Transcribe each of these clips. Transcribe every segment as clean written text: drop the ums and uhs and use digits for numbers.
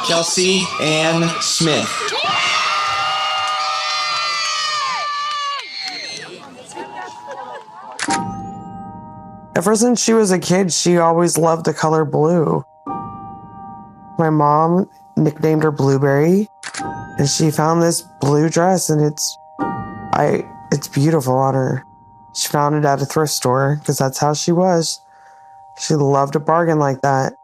Kelsey Ann Smith. Ever since she was a kid, she always loved the color blue. My mom nicknamed her Blueberry, and she found this blue dress, and it's beautiful on her. She found it at a thrift store because that's how she was. She loved a bargain like that.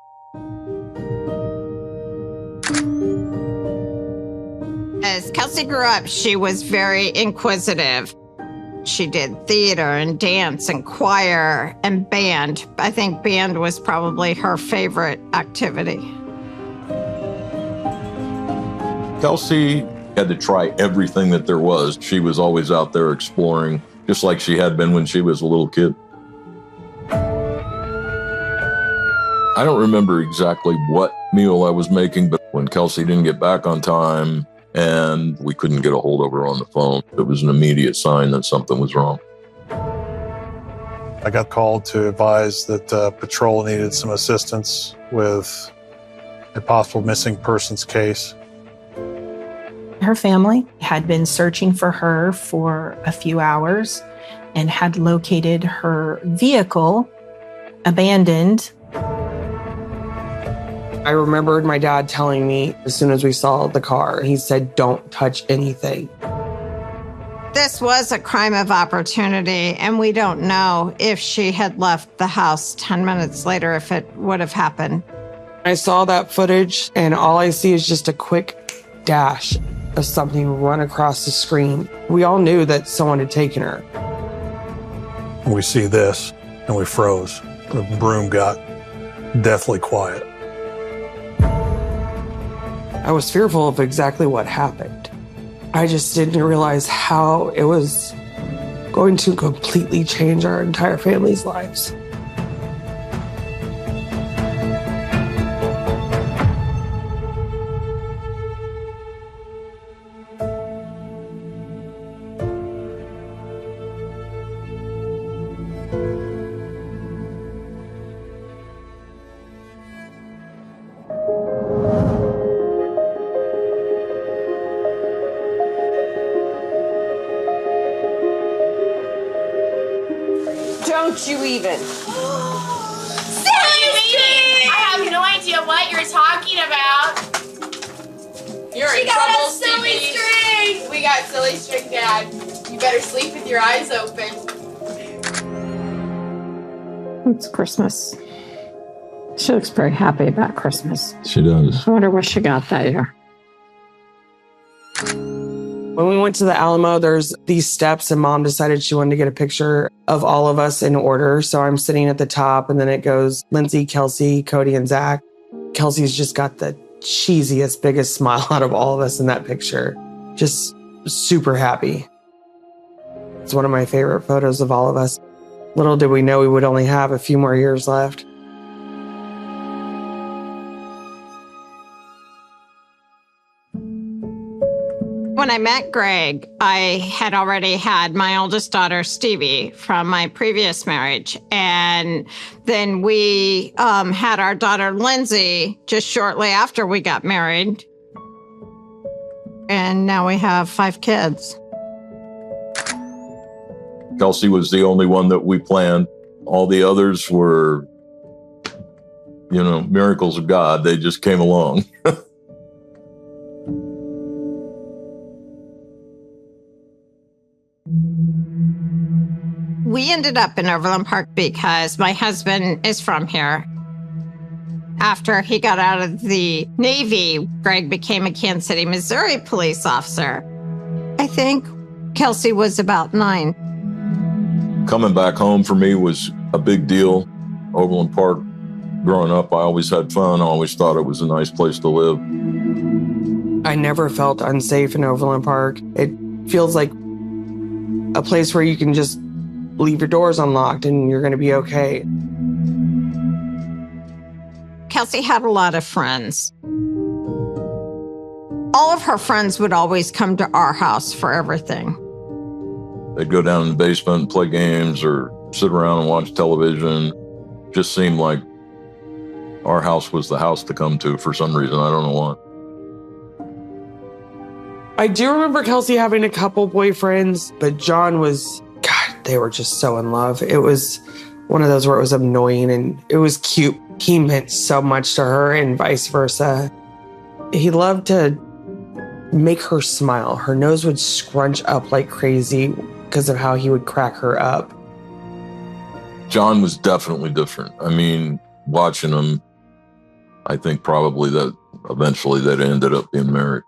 As Kelsey grew up, she was very inquisitive. She did theater and dance and choir and band. I think band was probably her favorite activity. Kelsey had to try everything that there was. She was always out there exploring, just like she had been when she was a little kid. I don't remember exactly what meal I was making, but when Kelsey didn't get back on time and we couldn't get a hold of her on the phone, it was an immediate sign that something was wrong. I got called to advise that patrol needed some assistance with a possible missing persons case. Her family had been searching for her for a few hours and had located her vehicle abandoned. I remembered my dad telling me as soon as we saw the car, he said, "Don't touch anything." This was a crime of opportunity, and we don't know if she had left the house 10 minutes later, if it would have happened. I saw that footage, and all I see is just a quick dash of something run across the screen. We all knew that someone had taken her. We see this, and we froze. The room got deathly quiet. I was fearful of exactly what happened. I just didn't realize how it was going to completely change our entire family's lives. Don't you even. Silly string! I have no idea what you're talking about. You're in trouble, silly string! We got silly string, Dad. You better sleep with your eyes open. It's Christmas. She looks very happy about Christmas. She does. I wonder what she got that year. When we went to the Alamo, there's these steps, and Mom decided she wanted to get a picture of all of us in order. So I'm sitting at the top, and then it goes Lindsay, Kelsey, Cody, and Zach. Kelsey's just got the cheesiest, biggest smile out of all of us in that picture. Just super happy. It's one of my favorite photos of all of us. Little did we know we would only have a few more years left. When I met Greg, I had already had my oldest daughter, Stevie, from my previous marriage. And then we had our daughter, Lindsay, just shortly after we got married. And now we have 5 kids. Kelsey was the only one that we planned. All the others were, miracles of God. They just came along. We ended up in Overland Park because my husband is from here. After he got out of the Navy, Greg became a Kansas City, Missouri police officer. I think Kelsey was about 9. Coming back home for me was a big deal. Overland Park, growing up, I always had fun. I always thought it was a nice place to live. I never felt unsafe in Overland Park. It feels like a place where you can just leave your doors unlocked and you're going to be okay. Kelsey had a lot of friends. All of her friends would always come to our house for everything. They'd go down in the basement and play games or sit around and watch television. Just seemed like our house was the house to come to for some reason. I don't know why. I do remember Kelsey having a couple boyfriends, but John was, God, they were just so in love. It was one of those where it was annoying and it was cute. He meant so much to her and vice versa. He loved to make her smile. Her nose would scrunch up like crazy because of how he would crack her up. John was definitely different. I mean, watching him, I think probably that eventually they'd ended up being married.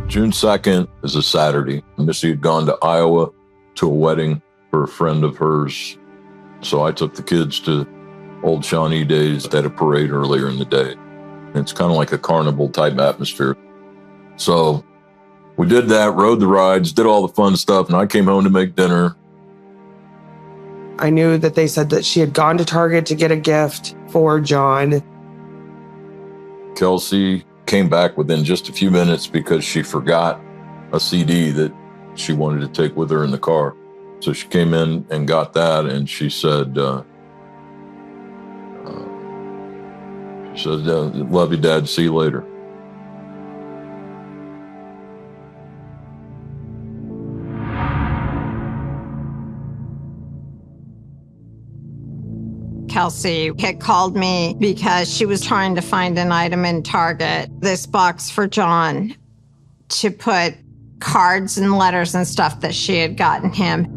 June 2nd is a Saturday. Missy had gone to Iowa to a wedding for a friend of hers. So I took the kids to Old Shawnee Days at a parade earlier in the day. It's kind of like a carnival type atmosphere. So we did that, rode the rides, did all the fun stuff, and I came home to make dinner. I knew that they said that she had gone to Target to get a gift for John. Kelsey came back within just a few minutes because she forgot a CD that she wanted to take with her in the car. So she came in and got that, and she said, love you, Dad, see you later. Kelsey had called me because she was trying to find an item in Target, this box for John, to put cards and letters and stuff that she had gotten him.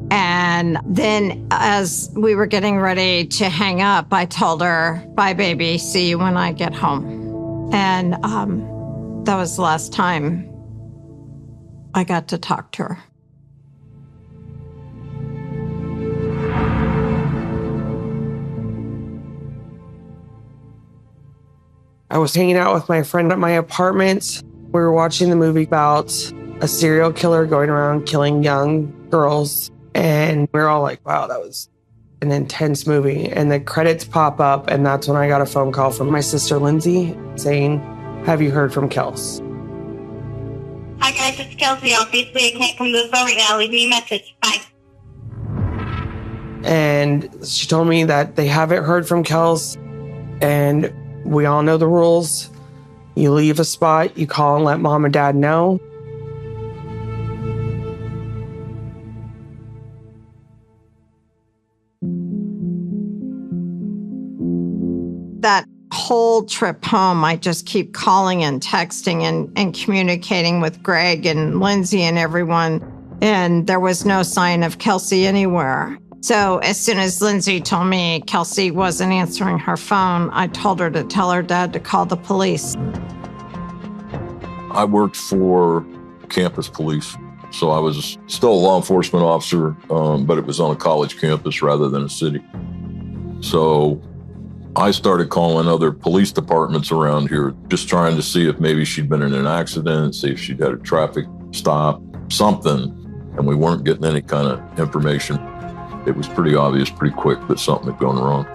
And then as we were getting ready to hang up, I told her, bye, baby, see you when I get home. And that was the last time I got to talk to her. I was hanging out with my friend at my apartment. We were watching the movie about a serial killer going around killing young girls. And we were all like, wow, that was an intense movie. And the credits pop up. And that's when I got a phone call from my sister, Lindsay, saying, have you heard from Kels? Hi, guys. It's Kelsey. Obviously, I can't come to the phone right now. Leave me a message. Bye. And she told me that they haven't heard from Kels. And we all know the rules. You leave a spot, you call and let mom and dad know. That whole trip home, I just keep calling and texting and communicating with Greg and Lindsay and everyone. And there was no sign of Kelsey anywhere. So as soon as Lindsay told me Kelsey wasn't answering her phone, I told her to tell her dad to call the police. I worked for campus police, so I was still a law enforcement officer, but it was on a college campus rather than a city. So I started calling other police departments around here, just trying to see if maybe she'd been in an accident, see if she'd had a traffic stop, something, and we weren't getting any kind of information. It was pretty obvious pretty quick that something had gone wrong.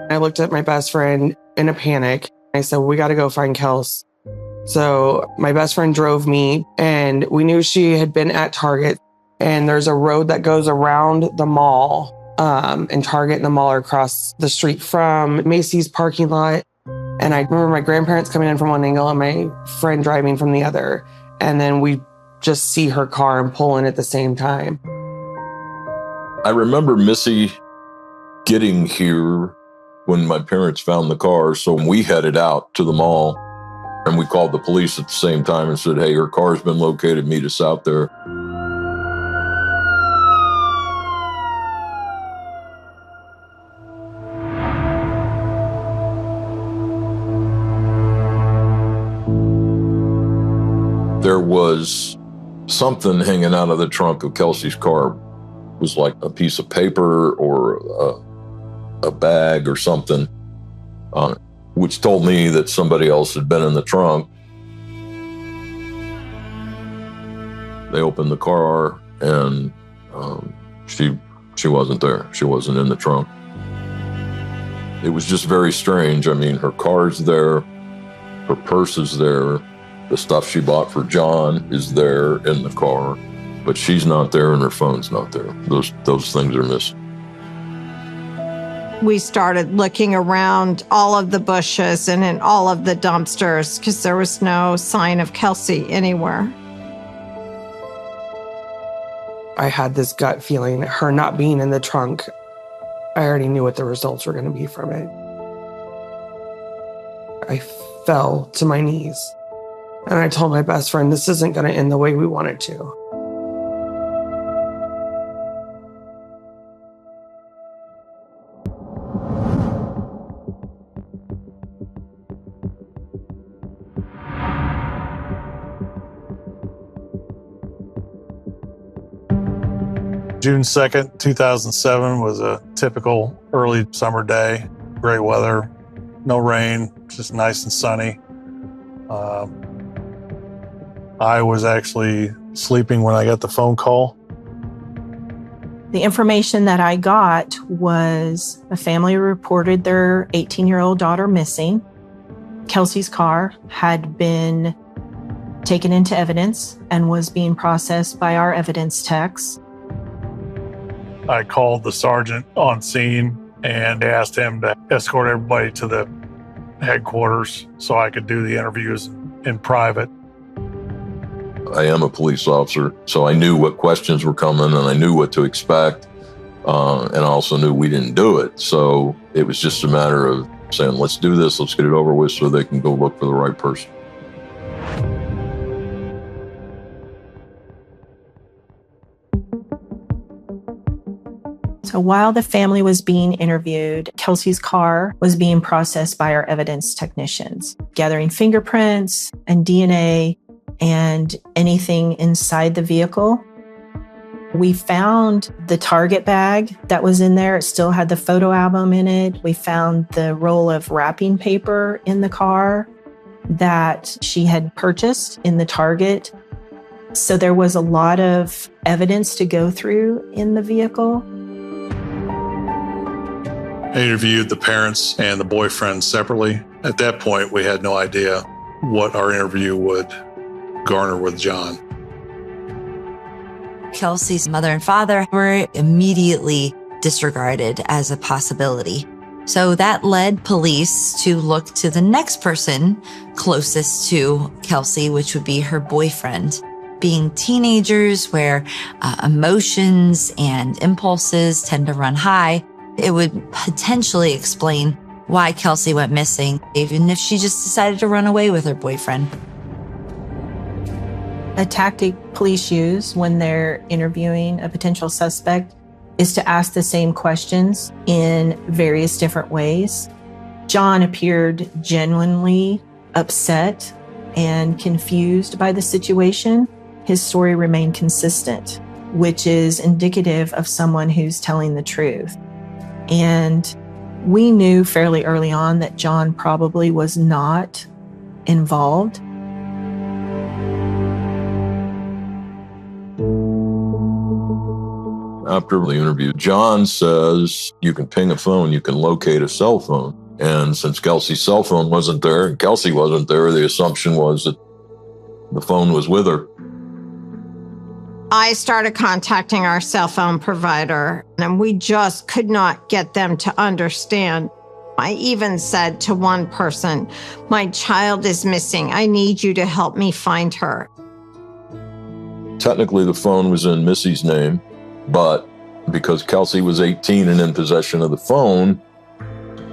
I looked at my best friend in a panic. I said, we got to go find Kels. So my best friend drove me, and we knew she had been at Target. And there's a road that goes around the mall. And Target and the mall are across the street from Macy's parking lot. And I remember my grandparents coming in from one angle and my friend driving from the other. And then we just see her car and pull in at the same time. I remember Missy getting here when my parents found the car. So we headed out to the mall and we called the police at the same time and said, hey, her car's been located, meet us out there. There was something hanging out of the trunk of Kelsey's car. It was like a piece of paper or a bag or something on it, which told me that somebody else had been in the trunk. They opened the car and she wasn't there. She wasn't in the trunk. It was just very strange. I mean, her car's there, her purse is there, the stuff she bought for John is there in the car, but she's not there and her phone's not there. Those things are missing. We started looking around all of the bushes and in all of the dumpsters because there was no sign of Kelsey anywhere. I had this gut feeling, her not being in the trunk, I already knew what the results were going to be from it. I fell to my knees and I told my best friend, this isn't going to end the way we want it to. June 2nd, 2007 was a typical early summer day. Great weather, no rain, just nice and sunny. I was actually sleeping when I got the phone call. The information that I got was a family reported their 18-year-old daughter missing. Kelsey's car had been taken into evidence and was being processed by our evidence techs. I called the sergeant on scene and asked him to escort everybody to the headquarters so I could do the interviews in private. I am a police officer, so I knew what questions were coming and I knew what to expect. And I also knew we didn't do it. So it was just a matter of saying, let's do this, let's get it over with so they can go look for the right person. So while the family was being interviewed, Kelsey's car was being processed by our evidence technicians, gathering fingerprints and DNA and anything inside the vehicle. We found the Target bag that was in there. It still had the photo album in it. We found the roll of wrapping paper in the car that she had purchased in the Target. So there was a lot of evidence to go through in the vehicle. I interviewed the parents and the boyfriend separately. At that point, we had no idea what our interview would garner with John. Kelsey's mother and father were immediately disregarded as a possibility. So that led police to look to the next person closest to Kelsey, which would be her boyfriend. Being teenagers where emotions and impulses tend to run high, it would potentially explain why Kelsey went missing, even if she just decided to run away with her boyfriend. A tactic police use when they're interviewing a potential suspect is to ask the same questions in various different ways. John appeared genuinely upset and confused by the situation. His story remained consistent, which is indicative of someone who's telling the truth. And we knew fairly early on that John probably was not involved. After the interview, John says, you can ping a phone, you can locate a cell phone. And since Kelsey's cell phone wasn't there and Kelsey wasn't there, the assumption was that the phone was with her. I started contacting our cell phone provider, and we just could not get them to understand. I even said to one person, my child is missing. I need you to help me find her. Technically, the phone was in Missy's name, but because Kelsey was 18 and in possession of the phone,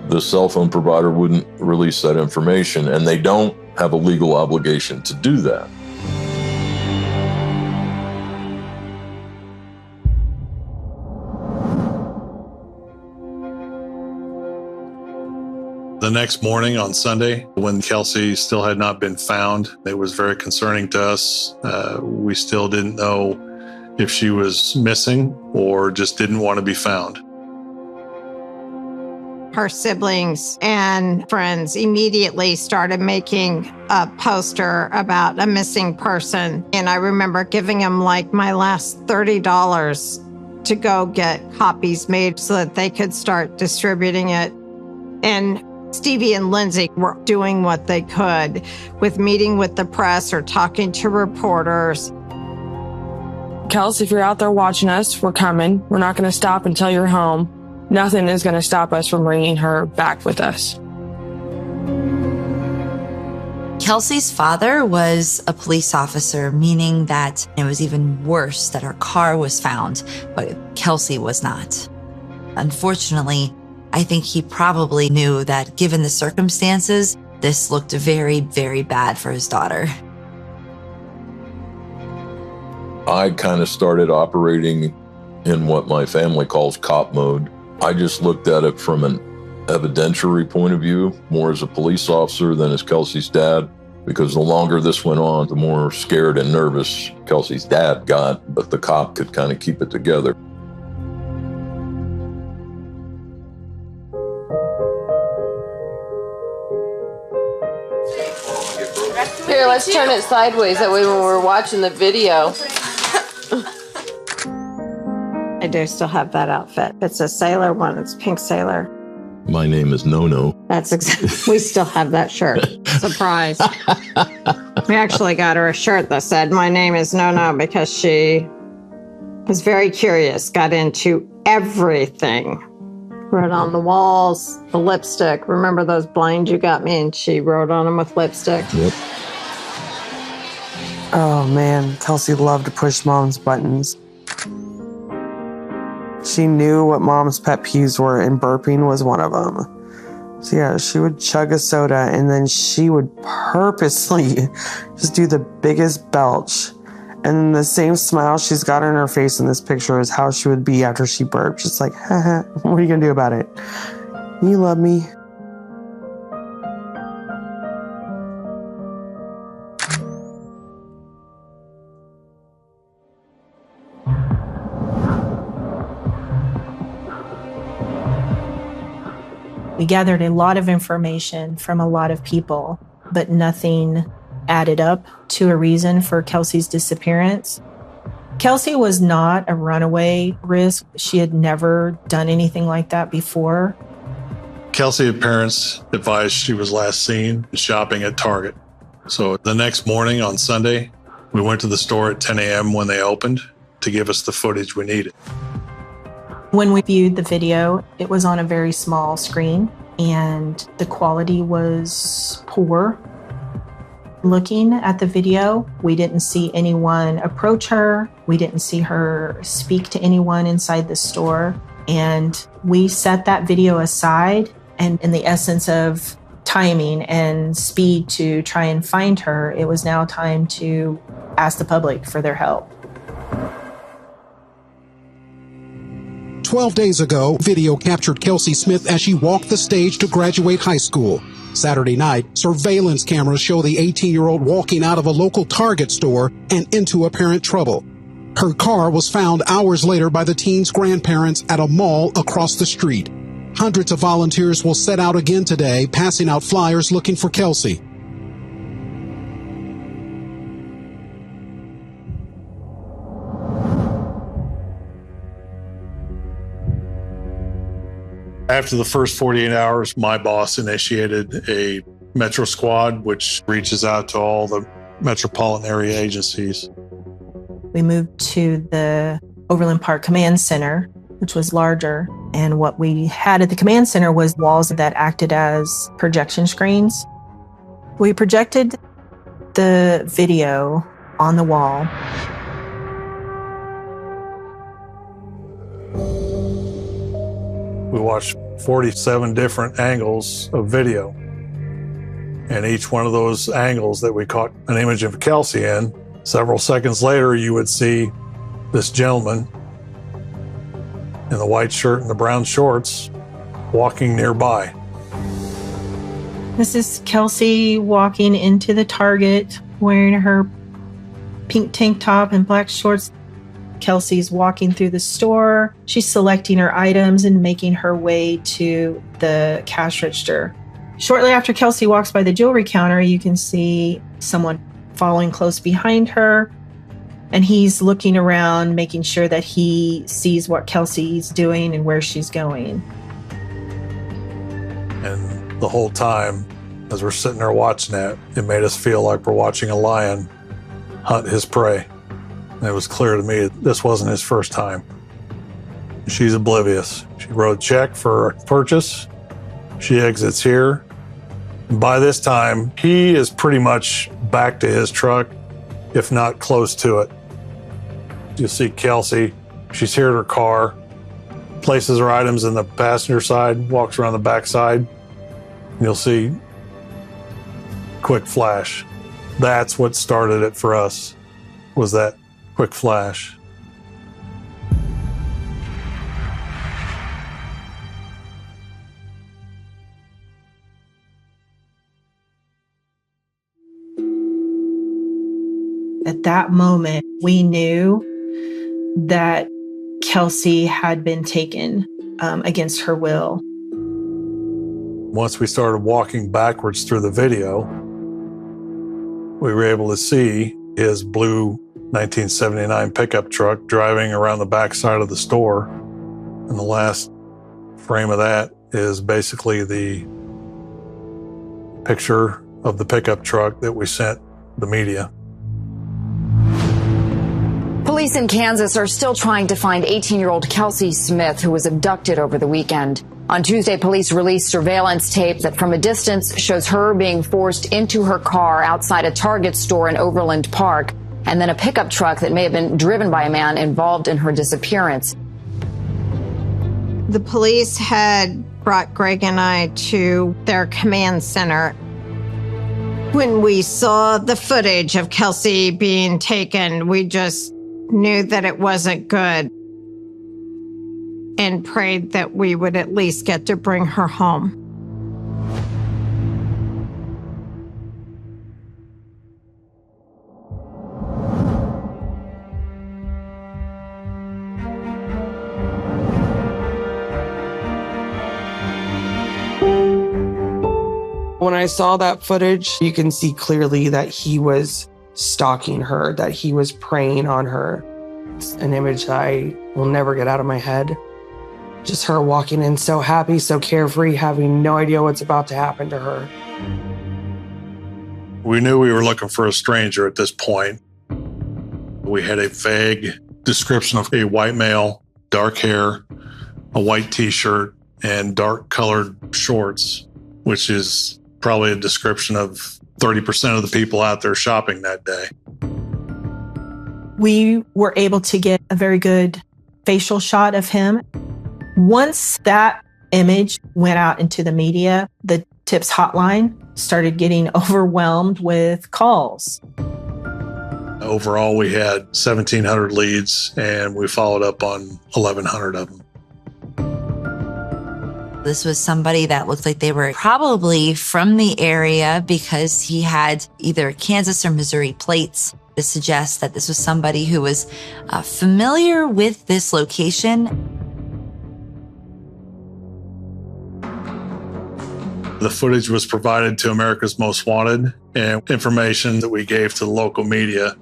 the cell phone provider wouldn't release that information, and they don't have a legal obligation to do that. The next morning on Sunday, when Kelsey still had not been found, it was very concerning to us. We still didn't know if she was missing or just didn't want to be found. Her siblings and friends immediately started making a poster about a missing person. And I remember giving them like my last $30 to go get copies made so that they could start distributing it. And Stevie and Lindsay were doing what they could with meeting with the press or talking to reporters. Kels, if you're out there watching us, we're coming. We're not going to stop until you're home. Nothing is going to stop us from bringing her back with us. Kelsey's father was a police officer, meaning that it was even worse that her car was found, but Kelsey was not. Unfortunately, I think he probably knew that given the circumstances, this looked very, very bad for his daughter. I kind of started operating in what my family calls cop mode. I just looked at it from an evidentiary point of view, more as a police officer than as Kelsey's dad, because the longer this went on, the more scared and nervous Kelsey's dad got, but the cop could kind of keep it together. Here, let's turn it sideways. That way when we're watching the video. I do still have that outfit. It's a sailor one. It's pink sailor. My name is No-No. That's exactly. We still have that shirt. Surprise. We actually got her a shirt that said, "My name is No-No," because she was very curious, got into everything. Wrote on the walls, the lipstick. Remember those blinds you got me? And she wrote on them with lipstick. Yep. Oh man, Kelsey loved to push Mom's buttons. She knew what Mom's pet peeves were, and burping was one of them. So yeah, she would chug a soda, and then she would purposely just do the biggest belch. And the same smile she's got on her face in this picture is how she would be after she burped. Just like, haha, what are you gonna do about it? You love me. We gathered a lot of information from a lot of people, but nothing added up to a reason for Kelsey's disappearance. Kelsey was not a runaway risk. She had never done anything like that before. Kelsey's parents advised she was last seen shopping at Target. So the next morning on Sunday, we went to the store at 10 a.m. when they opened to give us the footage we needed. When we viewed the video, it was on a very small screen and the quality was poor. Looking at the video, we didn't see anyone approach her. We didn't see her speak to anyone inside the store. And we set that video aside, and in the essence of timing and speed to try and find her, it was now time to ask the public for their help. 12 days ago, video captured Kelsey Smith as she walked the stage to graduate high school. Saturday night, surveillance cameras show the 18-year-old walking out of a local Target store and into apparent trouble. Her car was found hours later by the teen's grandparents at a mall across the street. Hundreds of volunteers will set out again today, passing out flyers looking for Kelsey. After the first 48 hours, my boss initiated a Metro Squad, which reaches out to all the metropolitan area agencies. We moved to the Overland Park Command Center, which was larger. And what we had at the command center was walls that acted as projection screens. We projected the video on the wall. We watched 47 different angles of video. And each one of those angles that we caught an image of Kelsey in, several seconds later, you would see this gentleman in the white shirt and the brown shorts walking nearby. This is Kelsey walking into the Target wearing her pink tank top and black shorts. Kelsey's walking through the store. She's selecting her items and making her way to the cash register. Shortly after Kelsey walks by the jewelry counter, you can see someone following close behind her. And he's looking around, making sure that he sees what Kelsey's doing and where she's going. And The whole time, as we're sitting there watching that, it made us feel like we're watching a lion hunt his prey. And it was clear to me that this wasn't his first time. She's oblivious. She wrote a check for purchase. She exits here. And by this time, he is pretty much back to his truck, if not close to it. You'll see Kelsey. She's here at her car, places her items in the passenger side, walks around the back side. You'll see quick flash. That's what started it for us, was that quick flash. At that moment, we knew that Kelsey had been taken against her will. Once we started walking backwards through the video, we were able to see his blue 1979 pickup truck driving around the backside of the store. And the last frame of that is basically the picture of the pickup truck that we sent the media. Police in Kansas are still trying to find 18-year-old Kelsey Smith, who was abducted over the weekend. On Tuesday, police released surveillance tape that from a distance shows her being forced into her car outside a Target store in Overland Park, and then a pickup truck that may have been driven by a man involved in her disappearance. The police had brought Greg and I to their command center. When we saw the footage of Kelsey being taken, we just knew that it wasn't good and prayed that we would at least get to bring her home. When I saw that footage, you can see clearly that he was stalking her, that he was preying on her. It's an image that I will never get out of my head. Just her walking in so happy, so carefree, having no idea what's about to happen to her. We knew we were looking for a stranger at this point. We had a vague description of a white male, dark hair, a white t-shirt, and dark colored shorts, which is probably a description of 30% of the people out there shopping that day. We were able to get a very good facial shot of him. Once that image went out into the media, the TIPS hotline started getting overwhelmed with calls. Overall, we had 1,700 leads, and we followed up on 1,100 of them. This was somebody that looked like they were probably from the area because he had either Kansas or Missouri plates to suggest that this was somebody who was familiar with this location. The footage was provided to America's Most Wanted, and information that we gave to the local media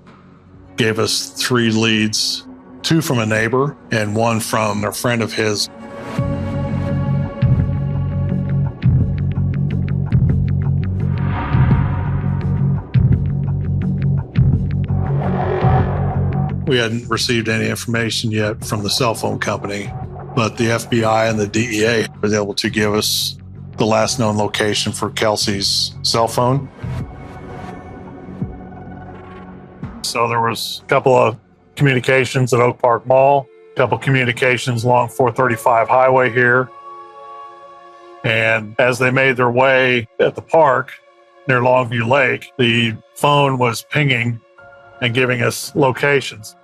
gave us 3 leads, 2 from a neighbor and 1 from a friend of his. We hadn't received any information yet from the cell phone company, but the FBI and the DEA was able to give us the last known location for Kelsey's cell phone. So there was a couple of communications at Oak Park Mall, a couple communications along 435 highway here. And as they made their way at the park near Longview Lake, the phone was pinging and giving us locations.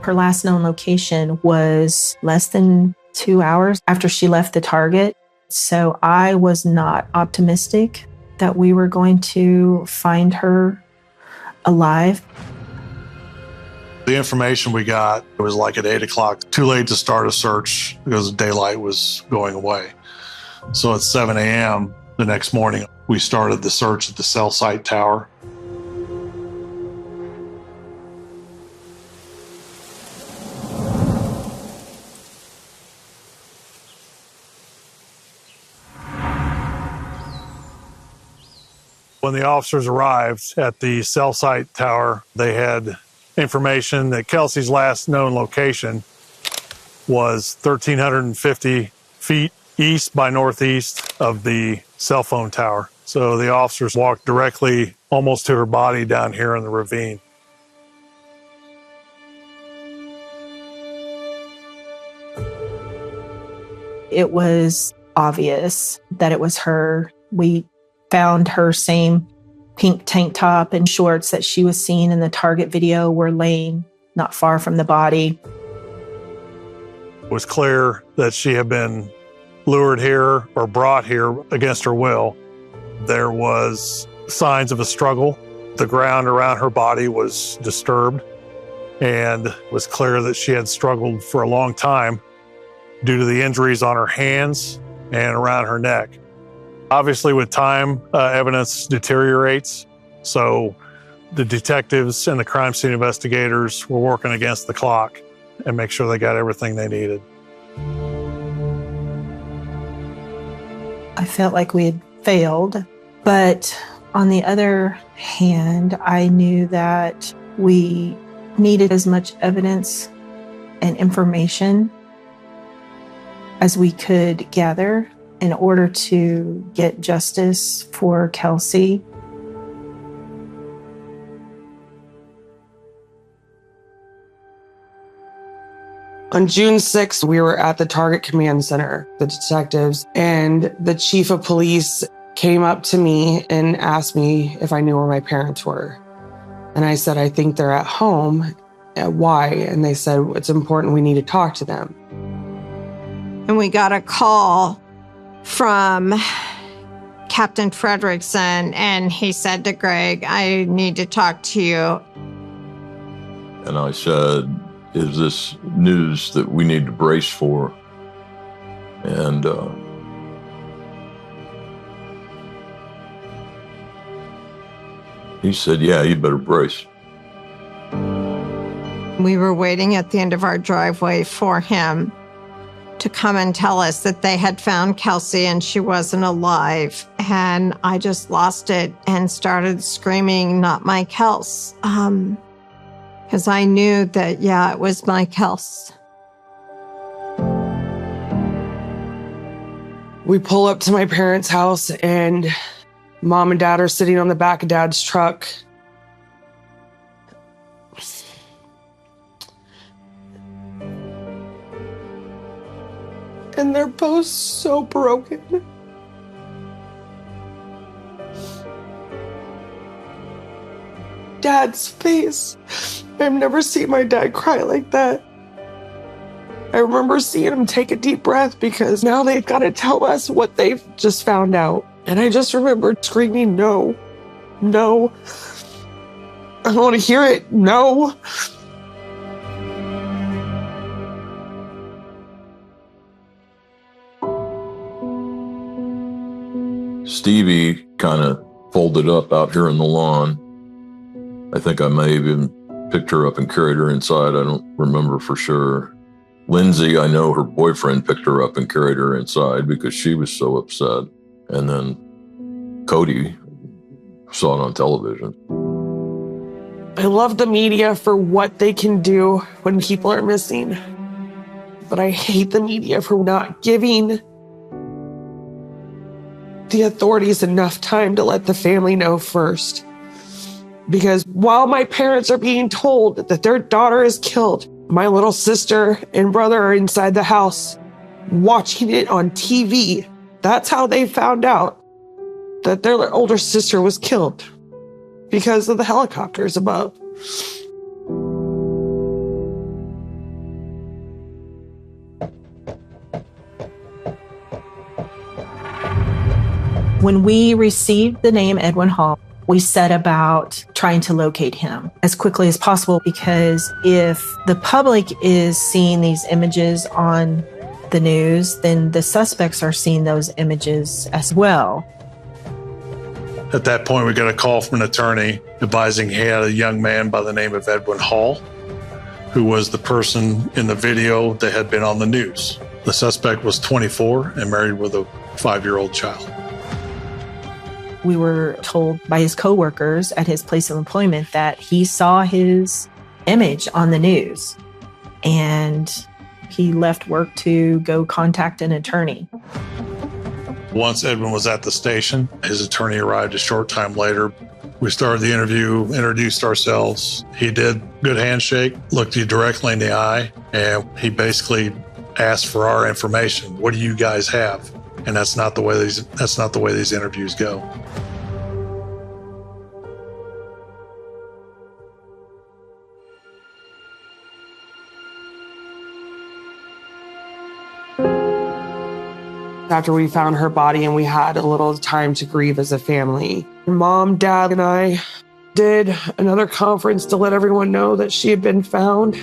Her last known location was less than 2 hours after she left the Target. So I was not optimistic that we were going to find her alive. The information we got, it was like at 8 o'clock, too late to start a search because daylight was going away. So at 7 a.m. the next morning, we started the search at the cell site tower. When the officers arrived at the cell site tower, they had information that Kelsey's last known location was 1,350 feet east by northeast of the cell phone tower. So the officers walked directly almost to her body down here in the ravine. It was obvious that it was her. We found her same pink tank top and shorts that she was seen in the Target video were laying not far from the body. It was clear that she had been lured here or brought here against her will. There was signs of a struggle. The ground around her body was disturbed, and it was clear that she had struggled for a long time due to the injuries on her hands and around her neck. Obviously, with time, evidence deteriorates. So the detectives and the crime scene investigators were working against the clock and make sure they got everything they needed. I felt like we had failed, but on the other hand, I knew that we needed as much evidence and information as we could gather in order to get justice for Kelsey. On June 6th, we were at the Target Command Center, the detectives, and the chief of police came up to me and asked me if I knew where my parents were. And I said, I think they're at home. Why? And they said, it's important, we need to talk to them. And we got a call from Captain Fredrickson, and he said to Greg, I need to talk to you. And I said, is this news that we need to brace for? And he said, yeah, you better brace. We were waiting at the end of our driveway for him to come and tell us that they had found Kelsey and she wasn't alive. And I just lost it and started screaming, not my Kels. Because I knew that, yeah, it was my Kels. We pull up to my parents' house and Mom and Dad are sitting on the back of Dad's truck. And they're both so broken. Dad's face. I've never seen my dad cry like that. I remember seeing him take a deep breath because now they've got to tell us what they've just found out. And I just remember screaming, no, no. I don't want to hear it, no. Stevie kind of folded up out here in the lawn. I think I may have even picked her up and carried her inside. I don't remember for sure. Lindsay, I know her boyfriend picked her up and carried her inside because she was so upset. And then Cody saw it on television. I love the media for what they can do when people are missing. But I hate the media for not giving the authorities enough time to let the family know first. Because while my parents are being told that their daughter is killed, my little sister and brother are inside the house watching it on TV. That's how they found out that their older sister was killed, because of the helicopters above. When we received the name Edwin Hall, we set about trying to locate him as quickly as possible, because if the public is seeing these images on the news, then the suspects are seeing those images as well. At that point, we got a call from an attorney advising he had a young man by the name of Edwin Hall, who was the person in the video that had been on the news. The suspect was 24 and married with a 5-year-old child. We were told by his coworkers at his place of employment that he saw his image on the news and he left work to go contact an attorney. Once Edwin was at the station, his attorney arrived a short time later. We started the interview, introduced ourselves. He did good handshake, looked you directly in the eye, and he basically asked for our information. What do you guys have? And that's not the way these interviews go. After we found her body and we had a little time to grieve as a family, Mom, Dad, and I did another conference to let everyone know that she had been found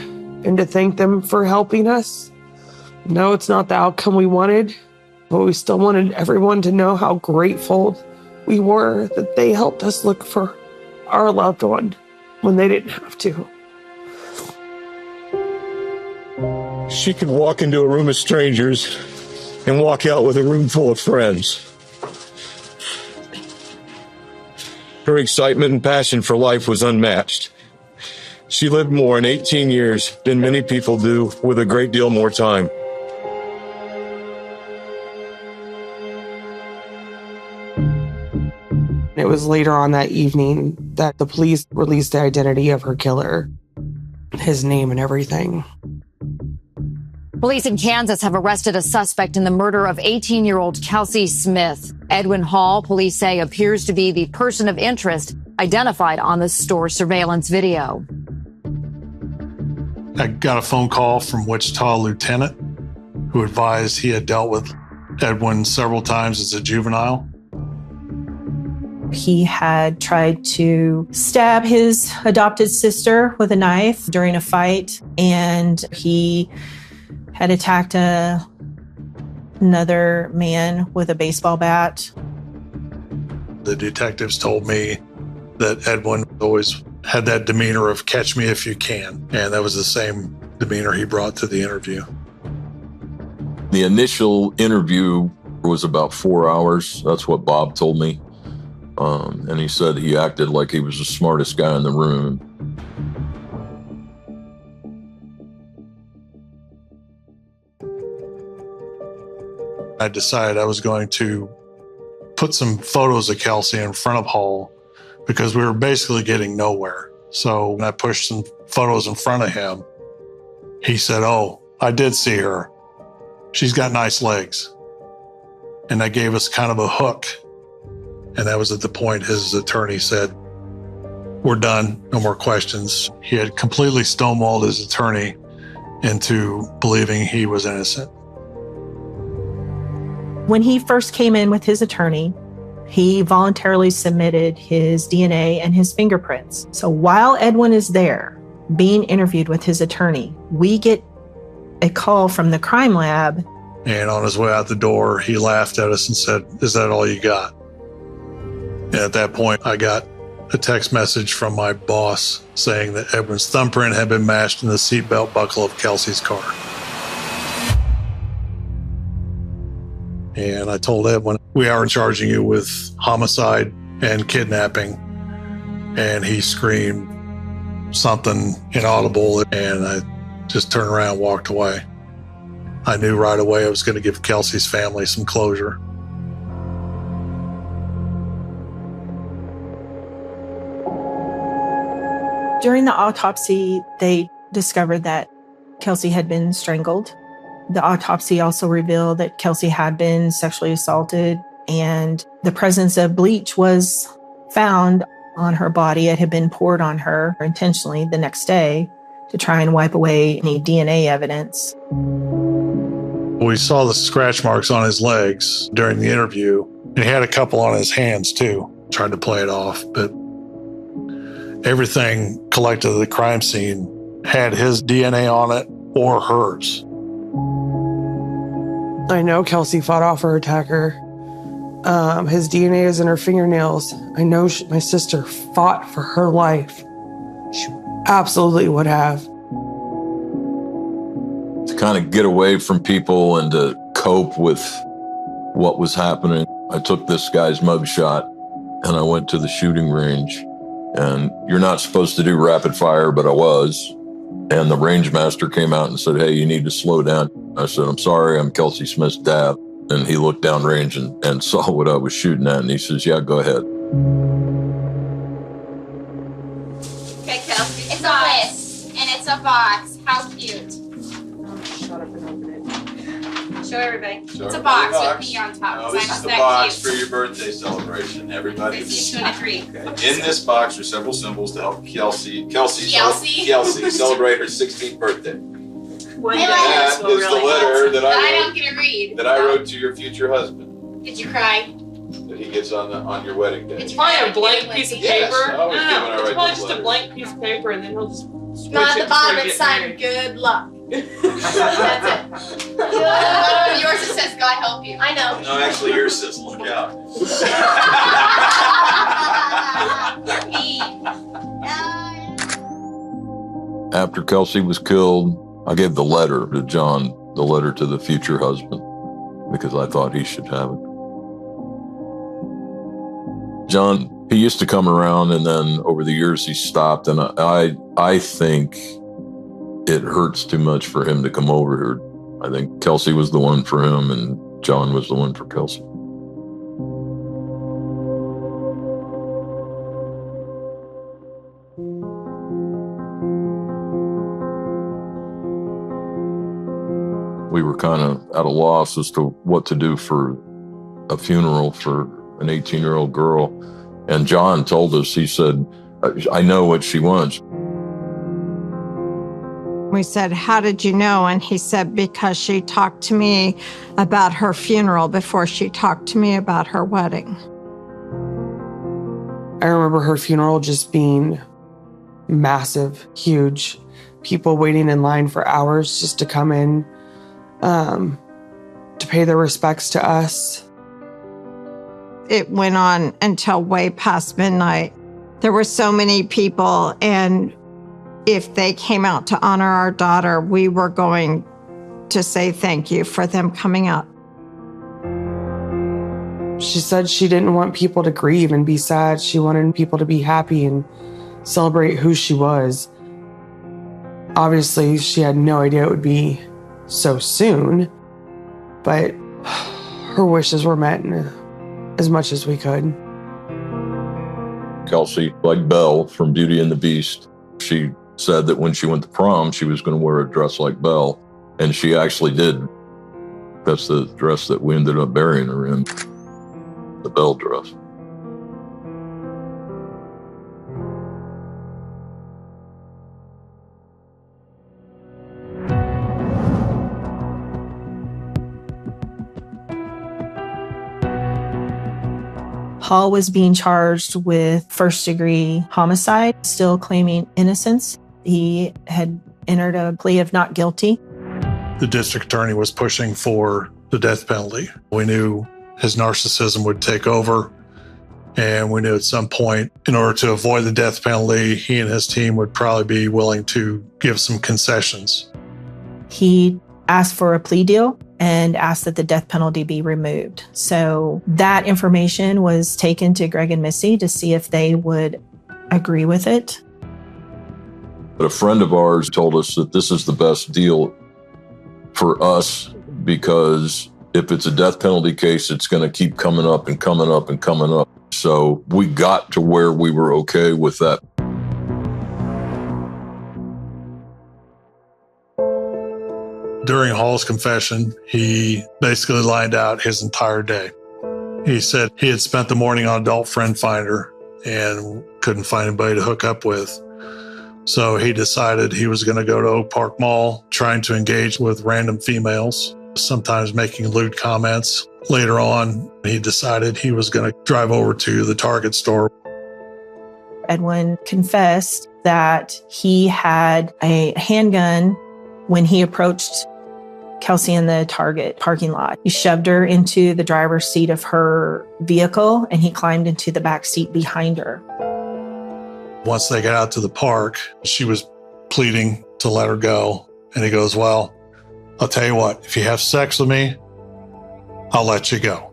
and to thank them for helping us. No, it's not the outcome we wanted, but we still wanted everyone to know how grateful we were that they helped us look for our loved one when they didn't have to. She could walk into a room of strangers and walk out with a room full of friends. Her excitement and passion for life was unmatched. She lived more in 18 years than many people do, with a great deal more time. It was later on that evening that the police released the identity of her killer, his name and everything. Police in Kansas have arrested a suspect in the murder of 18-year-old Kelsey Smith. Edwin Hall, police say, appears to be the person of interest identified on the store surveillance video. I got a phone call from Wichita lieutenant who advised he had dealt with Edwin several times as a juvenile. He had tried to stab his adopted sister with a knife during a fight, and he had attacked another man with a baseball bat. The detectives told me that Edwin always had that demeanor of catch me if you can, and that was the same demeanor he brought to the interview. The initial interview was about 4 hours. That's what Bob told me. And he said he acted like he was the smartest guy in the room. I decided I was going to put some photos of Kelsey in front of Hall because we were basically getting nowhere. So when I pushed some photos in front of him, he said, "Oh, I did see her. She's got nice legs." And that gave us kind of a hook. And that was at the point his attorney said, "We're done, no more questions." He had completely stonewalled his attorney into believing he was innocent. When he first came in with his attorney, he voluntarily submitted his DNA and his fingerprints. So while Edwin is there being interviewed with his attorney, we get a call from the crime lab. And on his way out the door, he laughed at us and said, "Is that all you got?" And at that point, I got a text message from my boss saying that Edwin's thumbprint had been matched in the seatbelt buckle of Kelsey's car. And I told Edwin, "We are charging you with homicide and kidnapping." And he screamed something inaudible, and I just turned around and walked away. I knew right away I was going to give Kelsey's family some closure. During the autopsy, they discovered that Kelsey had been strangled. The autopsy also revealed that Kelsey had been sexually assaulted, and the presence of bleach was found on her body. It had been poured on her intentionally the next day to try and wipe away any DNA evidence. We saw the scratch marks on his legs during the interview, and he had a couple on his hands too. Tried to play it off, but everything collected at the crime scene had his DNA on it or hers. I know Kelsey fought off her attacker. His DNA is in her fingernails. I know my sister fought for her life. She absolutely would have. To kind of get away from people and to cope with what was happening, I took this guy's mugshot and I went to the shooting range. And you're not supposed to do rapid fire, but I was. And the range master came out and said, "Hey, you need to slow down." I said, "I'm sorry, I'm Kelsey Smith's dad." And he looked down range and saw what I was shooting at. And he says, "Yeah, go ahead." Okay, Kelsey. It's a list, and it's a box. How cute. Shut up and open it. Show everybody. Show It's a everybody box the with box. me on top. No, So this I'm is the that box cute. for your birthday celebration, everybody. It's 2 and a 3. In this box are several symbols to help Kelsey Kelsey? celebrate her 16th birthday. One day That this will is the really letter help. that I I don't get to read. wrote to your future husband Did you cry? that he gets on your wedding day. Did you Probably cry? a blank piece of Yes, paper. I was given a It's right probably to just a letter. blank piece of paper, and then he'll just switch No, at it the bottom before you it's get signed married. good luck. That's it. Yours it says God help you. I know. No, actually yours says look out. After Kelsey was killed, I gave the letter to John, the letter to the future husband, because I thought he should have it. John, he used to come around, and then over the years he stopped, and I think it hurts too much for him to come over here. I think Kelsey was the one for him, and John was the one for Kelsey. We were kind of at a loss as to what to do for a funeral for an 18-year-old girl. And John told us, he said, "I know what she wants." We said, "How did you know?" And he said, "Because she talked to me about her funeral before she talked to me about her wedding." I remember her funeral just being massive, huge. People waiting in line for hours just to come in to pay their respects to us. It went on until way past midnight. There were so many people, and if they came out to honor our daughter, we were going to say thank you for them coming out. She said she didn't want people to grieve and be sad. She wanted people to be happy and celebrate who she was. Obviously, she had no idea it would be so soon, but her wishes were met as much as we could. Kelsey, like Belle from Beauty and the Beast, she said that when she went to prom, she was going to wear a dress like Belle, and she actually did. That's the dress that we ended up burying her in, the Belle dress. Paul was being charged with first-degree homicide, still claiming innocence. He had entered a plea of not guilty. The district attorney was pushing for the death penalty. We knew his narcissism would take over, and we knew at some point, in order to avoid the death penalty, he and his team would probably be willing to give some concessions. He asked for a plea deal and asked that the death penalty be removed. So that information was taken to Greg and Missy to see if they would agree with it. But a friend of ours told us that this is the best deal for us, because if it's a death penalty case, it's going to keep coming up and coming up and coming up. So we got to where we were okay with that. During Hall's confession, he basically lined out his entire day. He said he had spent the morning on Adult Friend Finder and couldn't find anybody to hook up with. So he decided he was going to go to Oak Park Mall, trying to engage with random females, sometimes making lewd comments. Later on, he decided he was going to drive over to the Target store. Edwin confessed that he had a handgun when he approached Kelsey in the Target parking lot. He shoved her into the driver's seat of her vehicle, and he climbed into the back seat behind her. Once they got out to the park, she was pleading to let her go. And he goes, "Well, I'll tell you what, if you have sex with me, I'll let you go."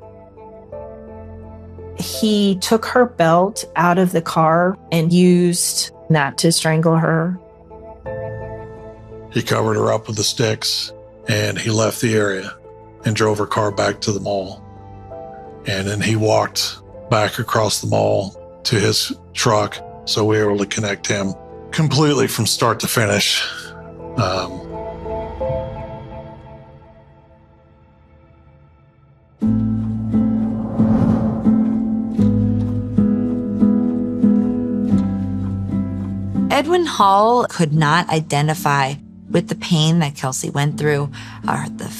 He took her belt out of the car and used that to strangle her. He covered her up with the sticks and he left the area and drove her car back to the mall. And then he walked back across the mall to his truck, so we were able to connect him completely from start to finish. Edwin Hall could not identify with the pain that Kelsey went through, or the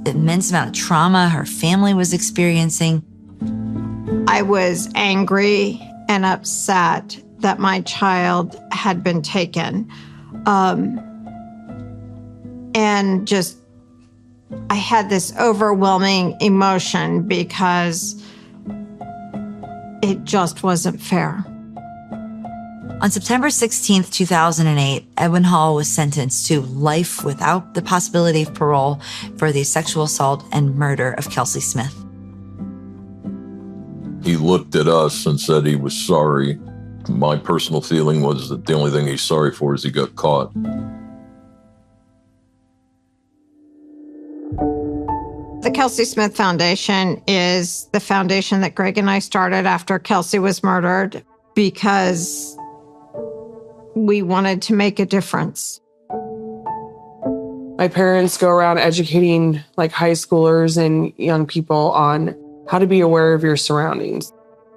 immense amount of trauma her family was experiencing. I was angry and upset that my child had been taken. And just, I had this overwhelming emotion because it just wasn't fair. On September 16th, 2008, Edwin Hall was sentenced to life without the possibility of parole for the sexual assault and murder of Kelsey Smith. He looked at us and said he was sorry. My personal feeling was that the only thing he's sorry for is he got caught. The Kelsey Smith Foundation is the foundation that Greg and I started after Kelsey was murdered because we wanted to make a difference. My parents go around educating like high schoolers and young people on how to be aware of your surroundings.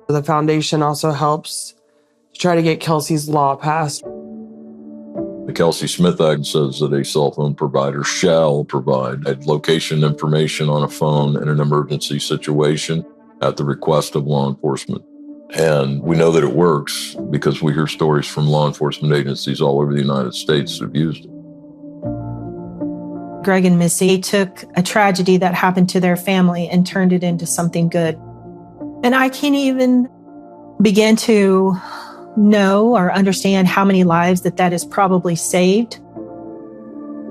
The foundation also helps to try to get Kelsey's law passed. The Kelsey Smith Act says that a cell phone provider shall provide location information on a phone in an emergency situation at the request of law enforcement. And we know that it works because we hear stories from law enforcement agencies all over the United States that have used it. Greg and Missy took a tragedy that happened to their family and turned it into something good. And I can't even begin to know or understand how many lives that has probably saved.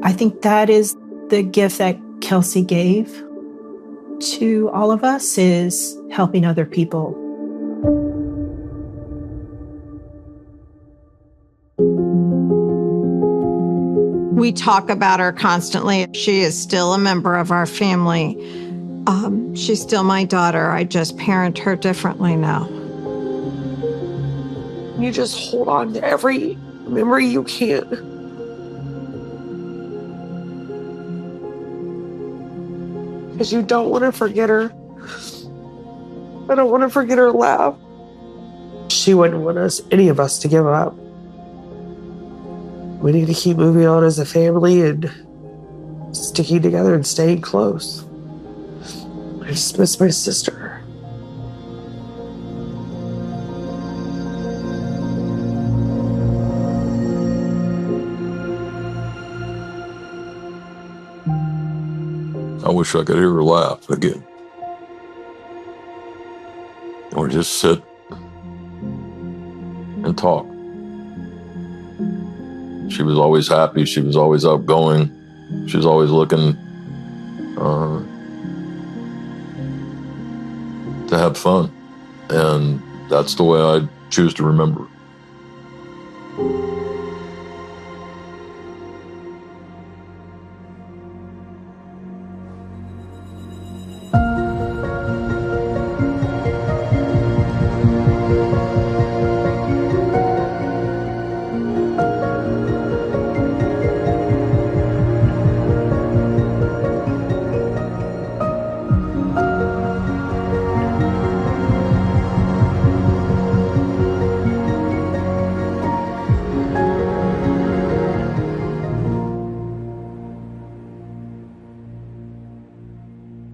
I think that is the gift that Kelsey gave to all of us, is helping other people. We talk about her constantly. She is still a member of our family. She's still my daughter. I just parent her differently now. You just hold on to every memory you can. Because you don't want to forget her. I don't want to forget her laugh. She wouldn't want any of us to give up. We need to keep moving on as a family and sticking together and staying close. I just miss my sister. I wish I could hear her laugh again. Or just sit and talk. She was always happy. She was always outgoing. She was always looking to have fun. And that's the way I choose to remember her.